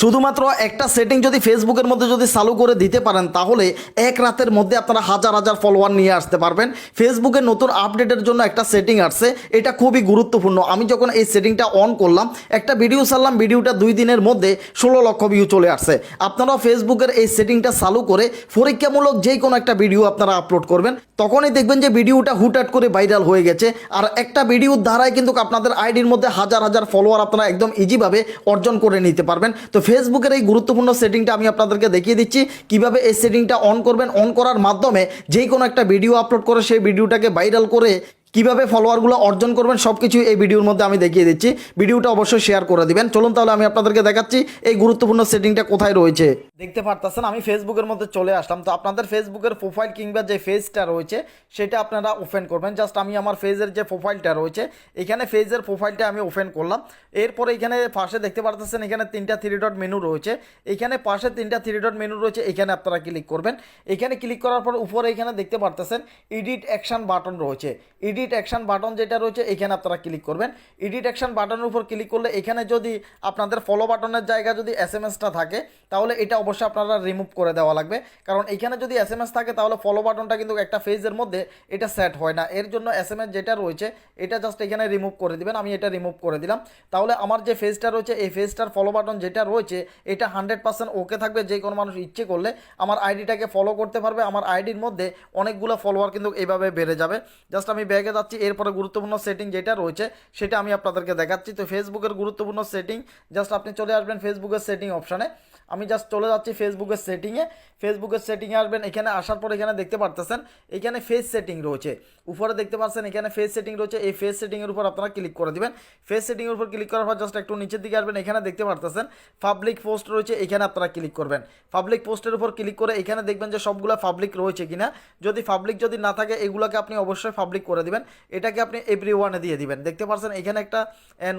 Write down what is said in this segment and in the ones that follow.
শুধুমাত্র একটা সেটিং যদি ফেসবুকের মধ্যে যদি চালু করে দিতে পারেন তাহলে এক রাতের মধ্যে আপনারা হাজার হাজার ফলোয়ার নিয়ে আসতে পারবেন। ফেসবুকের নতুন আপডেটের জন্য একটা সেটিং আসছে, এটা খুবই গুরুত্বপূর্ণ। আমি যখন এই সেটিংটা অন করলাম, একটা ভিডিও ছাড়লাম, ভিডিওটা 2 দিনের মধ্যে 16 লক্ষ ভিউ চলে আসছে। আপনারাও ফেসবুকের এই সেটিংটা চালু করে পরীক্ষামূলক যে কোনো একটা ভিডিও আপনারা আপলোড করবেন, তখনই দেখবেন যে ভিডিওটা হুটহাট করে ভাইরাল হয়ে গেছে। আর একটা ভিডিওর দ্বারাই কিন্তু আপনাদের আইডির মধ্যে হাজার হাজার ফলোয়ার আপনারা একদম ইজিভাবে অর্জন করে নিতে পারবেন। তো ফেসবুকের এই গুরুত্বপূর্ণ সেটিংটা আমি আপনাদেরকে দেখিয়ে দিচ্ছি কিভাবে এই সেটিংটা অন করবেন। অন করার মাধ্যমে যে কোনো একটা ভিডিও আপলোড করে সেই ভিডিওটাকে ভাইরাল করে কিভাবে ফলোয়ারগুলো অর্জন করবেন সব কিছু এই ভিডিওর মধ্যে আমি দেখিয়ে দিচ্ছি। ভিডিওটা অবশ্যই শেয়ার করে দিবেন। চলুন তাহলে আমি আপনাদেরকে দেখাচ্ছি এই গুরুত্বপূর্ণ সেটিংটা কোথায় রয়েছে। দেখতে পারতেছেন আমি ফেসবুকের মধ্যে চলে আসলাম। তো আপনাদের ফেসবুকের প্রোফাইল কিংবা যে পেজটা রয়েছে সেটা আপনারা ওপেন করবেন। জাস্ট আমি আমার পেজের যে প্রোফাইলটা রয়েছে এখানে পেজের প্রোফাইলটা আমি ওপেন করলাম। এরপরে এখানে পাশে দেখতে পারতেছেন এখানে 3টা 3 ডট মেনু রয়েছে। এখানে পাশে 3টা 3 ডট মেনু রয়েছে, এখানে আপনারা ক্লিক করবেন। এখানে ক্লিক করার পর উপরে এখানে দেখতে পারতেছেন এডিট অ্যাকশন বাটন রয়েছে। এডিট অ্যাকশন বাটন যেটা রয়েছে এখানে আপনারা ক্লিক করবেন। এডিট অ্যাকশন বাটনের উপর ক্লিক করলে এখানে যদি আপনাদের ফলো বাটনের জায়গায় যদি এসএমএসটা থাকে তাহলে এটা অবশ্যই আপনারা রিমুভ করে দেওয়া লাগবে। কারণ এখানে যদি এসএমএস থাকে তাহলে ফলো বাটনটা কিন্তু একটা পেজের মধ্যে এটা সেট হয় না। এর জন্য এসএমএস যেটা রয়েছে এটা জাস্ট এখানে রিমুভ করে দিবেন। আমি এটা রিমুভ করে দিলাম। তাহলে আমার যে পেজটা রয়েছে এই পেজটার ফলো বাটন যেটা রয়েছে এটা 100% ওকে থাকবে। যে কোনো মানুষ ইচ্ছে করলে আমার আইডিটাকে ফলো করতে পারবে। আমার আইডির মধ্যে অনেকগুলো ফলোয়ার কিন্তু এইভাবে বেড়ে যাবে। জাস্ট আমি ব্যাগে যাচ্ছি। এরপরে গুরুত্বপূর্ণ সেটিং যেটা রয়েছে সেটা আমি আপনাদেরকে দেখাচ্ছি। তো ফেসবুকের গুরুত্বপূর্ণ সেটিং জাস্ট আপনি চলে আসবেন ফেসবুকের সেটিং অপশানে। আমি জাস্ট চলে যাচ্ছি ফেসবুকের সেটিংয়ে। ফেসবুকের সেটিংয়ে আসবেন। এখানে আসার পর এখানে দেখতে পারতেছেন এখানে ফেস সেটিং রয়েছে। উপরে দেখতে পাচ্ছেন এখানে ফেস সেটিং রয়েছে। এই ফেস সেটিংয়ের উপর আপনারা ক্লিক করে দিবেন। ফেস সেটিংয়ের উপর ক্লিক করার পর জাস্ট একটু নিচের দিকে আসবেন। এখানে দেখতে পারতেছেন পাবলিক পোস্ট রয়েছে, এখানে আপনারা ক্লিক করবেন। পাবলিক পোস্টের উপর ক্লিক করে এখানে দেখবেন যে সবগুলো পাবলিক রয়েছে কিনা। যদি পাবলিক যদি না থাকে এগুলোকে আপনি অবশ্যই পাবলিক করে দিবেন। এটাকে আপনি এভরিওয়ানে দিয়ে দিবেন। দেখতে পাচ্ছেন এখানে একটা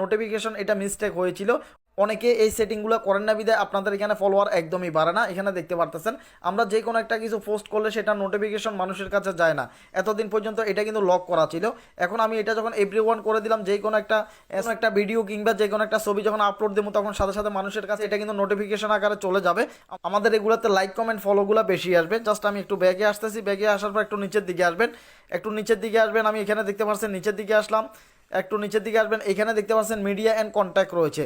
নোটিফিকেশন এটা মিস্টেক হয়েছিল। অনেকে এই সেটিংগুলো করেন না বিধায় আপনাদের এখানে ফলোয়ার একদমই বাড়ে না। এখানে দেখতে পারতেছেন আমরা যে কোনো একটা কিছু পোস্ট করলে সেটা নোটিফিকেশন মানুষের কাছে যায় না। এতদিন পর্যন্ত এটা কিন্তু লক করা ছিল। এখন আমি এটা যখন এভরিওয়ান করে দিলাম, যে কোনো একটা ভিডিও কিংবা যে কোনো একটা ছবি যখন আপলোড দেবো তখন সাথে সাথে মানুষের কাছে এটা কিন্তু নোটিফিকেশন আকারে চলে যাবে। আমাদের এগুলোতে লাইক কমেন্ট ফলোগুলো বেশি আসবে। জাস্ট আমি একটু ব্যাগে আসতেছি। ব্যাগে আসার পর একটু নিচের দিকে আসবেন। একটু নিচের দিকে আসবেন। আমি এখানে দেখতে পাচ্ছেন নিচের দিকে আসলাম। একটু নিচের দিকে আসবেন। এখানে দেখতে পাচ্ছেন মিডিয়া অ্যান্ড কন্ট্যাক্ট রয়েছে।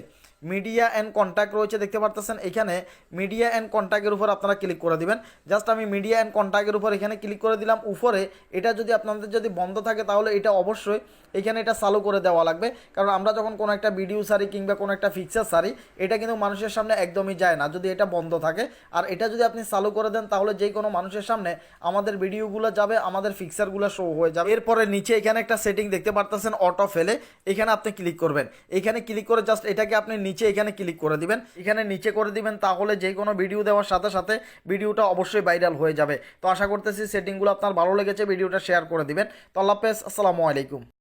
মিডিয়া অ্যান্ড কন্ট্যাক্ট রয়েছে দেখতে পারতেছেন। এখানে মিডিয়া অ্যান্ড কন্ট্যাক্টের উপর আপনারা ক্লিক করে দিবেন। জাস্ট আমি মিডিয়া অ্যান্ড কন্ট্যাক্টের উপর এখানে ক্লিক করে দিলাম। উপরে এটা যদি আপনাদের যদি বন্ধ থাকে তাহলে এটা অবশ্যই এখানে এটা চালু করে দেওয়া লাগবে। কারণ আমরা যখন কোনো একটা ভিডিও সারি কিংবা কোনো একটা পিকচার সারি এটা কিন্তু মানুষের সামনে একদমই যায় না যদি এটা বন্ধ থাকে। আর এটা যদি আপনি চালু করে দেন তাহলে যে কোনো মানুষের সামনে আমাদের ভিডিওগুলো যাবে, আমাদের পিকচারগুলো শো হয়ে যাবে। এরপরে নিচে এখানে একটা সেটিং দেখতে পারতেছেন অটো ফেলে, এখানে আপনি ক্লিক করবেন। এখানে ক্লিক করে জাস্ট এটাকে আপনি নিচে এখানে ক্লিক করে দিবেন। এখানে নিচে করে দিবেন তাহলে যে কোনো ভিডিও দেওয়ার সাথে সাথে ভিডিওটা অবশ্যই ভাইরাল হয়ে যাবে। তো আশা করতেছি সেটিংগুলো আপনার ভালো লেগেছে, ভিডিওটা শেয়ার করে দিবেন। তো আল্লাহ হাফেজ, আসসালামু আলাইকুম।